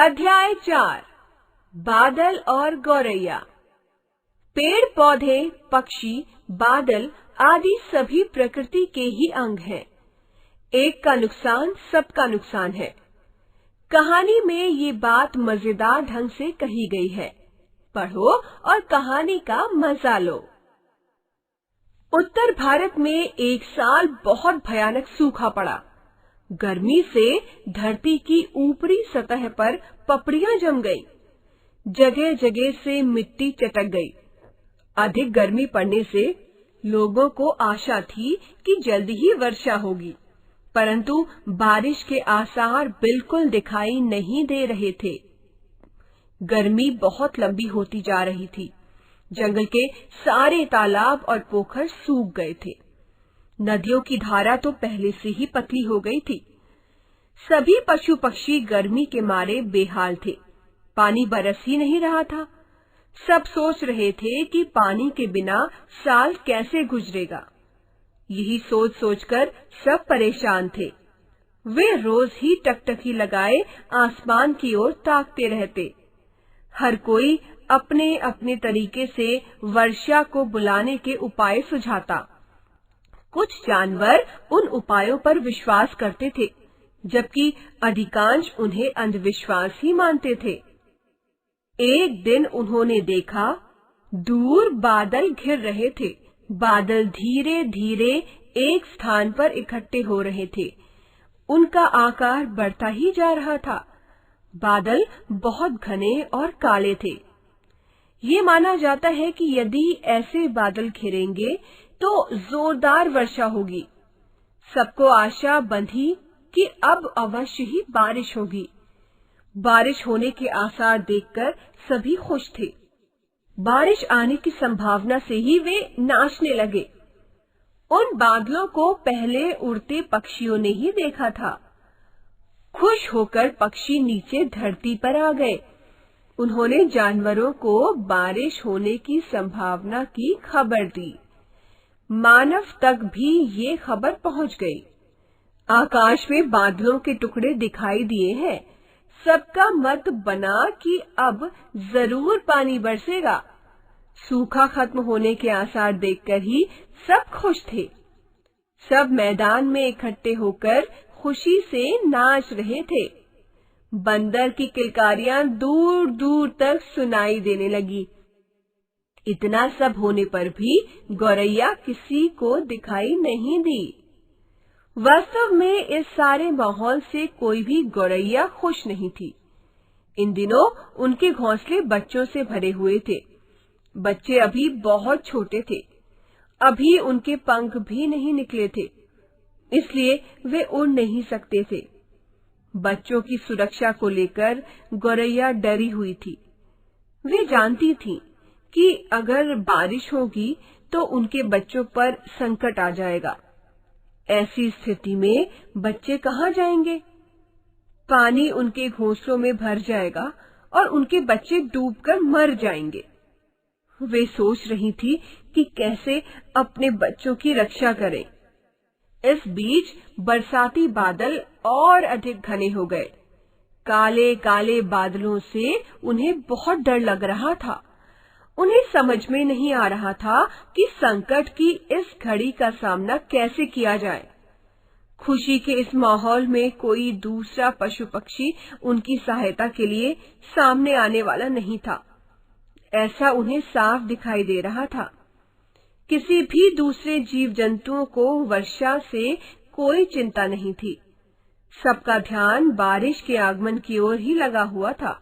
अध्याय 4 बादल और गौरैया। पेड़ पौधे, पक्षी, बादल आदि सभी प्रकृति के ही अंग हैं। एक का नुकसान सबका नुकसान है। कहानी में ये बात मजेदार ढंग से कही गई है। पढ़ो और कहानी का मजा लो। उत्तर भारत में एक साल बहुत भयानक सूखा पड़ा। गर्मी से धरती की ऊपरी सतह पर पपड़ियां जम गई। जगह जगह से मिट्टी चटक गई। अधिक गर्मी पड़ने से लोगों को आशा थी कि जल्दी ही वर्षा होगी, परंतु बारिश के आसार बिल्कुल दिखाई नहीं दे रहे थे। गर्मी बहुत लंबी होती जा रही थी। जंगल के सारे तालाब और पोखर सूख गए थे। नदियों की धारा तो पहले से ही पतली हो गई थी। सभी पशु पक्षी गर्मी के मारे बेहाल थे। पानी बरस ही नहीं रहा था। सब सोच रहे थे कि पानी के बिना साल कैसे गुजरेगा। यही सोच सोचकर सब परेशान थे। वे रोज ही टकटकी लगाए आसमान की ओर ताकते रहते। हर कोई अपने अपने तरीके से वर्षा को बुलाने के उपाय सुझाता। कुछ जानवर उन उपायों पर विश्वास करते थे, जबकि अधिकांश उन्हें अंधविश्वास ही मानते थे। एक दिन उन्होंने देखा, दूर बादल घिर रहे थे। बादल धीरे धीरे एक स्थान पर इकट्ठे हो रहे थे। उनका आकार बढ़ता ही जा रहा था। बादल बहुत घने और काले थे। ये माना जाता है कि यदि ऐसे बादल घिरेंगे तो जोरदार वर्षा होगी। सबको आशा बंधी कि अब अवश्य ही बारिश होगी। बारिश होने के आसार देखकर सभी खुश थे। बारिश आने की संभावना से ही वे नाचने लगे। उन बादलों को पहले उड़ते पक्षियों ने ही देखा था। खुश होकर पक्षी नीचे धरती पर आ गए। उन्होंने जानवरों को बारिश होने की संभावना की खबर दी। मानव तक भी ये खबर पहुंच गई। आकाश में बादलों के टुकड़े दिखाई दिए हैं। सबका मत बना कि अब जरूर पानी बरसेगा। सूखा खत्म होने के आसार देखकर ही सब खुश थे। सब मैदान में इकट्ठे होकर खुशी से नाच रहे थे। बंदर की किलकारियां दूर दूर तक सुनाई देने लगी। इतना सब होने पर भी गौरैया किसी को दिखाई नहीं दी। वास्तव में इस सारे माहौल से कोई भी गौरैया खुश नहीं थी। इन दिनों उनके घोंसले बच्चों से भरे हुए थे। बच्चे अभी बहुत छोटे थे। अभी उनके पंख भी नहीं निकले थे, इसलिए वे उड़ नहीं सकते थे। बच्चों की सुरक्षा को लेकर गौरैया डरी हुई थी। वे जानती थी कि अगर बारिश होगी तो उनके बच्चों पर संकट आ जाएगा। ऐसी स्थिति में बच्चे कहाँ जाएंगे? पानी उनके घोंसलों में भर जाएगा और उनके बच्चे डूबकर मर जाएंगे। वे सोच रही थी कि कैसे अपने बच्चों की रक्षा करें। इस बीच बरसाती बादल और अधिक घने हो गए। काले काले बादलों से उन्हें बहुत डर लग रहा था। उन्हें समझ में नहीं आ रहा था कि संकट की इस घड़ी का सामना कैसे किया जाए। खुशी के इस माहौल में कोई दूसरा पशु पक्षी उनकी सहायता के लिए सामने आने वाला नहीं था। ऐसा उन्हें साफ दिखाई दे रहा था। किसी भी दूसरे जीव जंतुओं को वर्षा से कोई चिंता नहीं थी। सबका ध्यान बारिश के आगमन की ओर ही लगा हुआ था।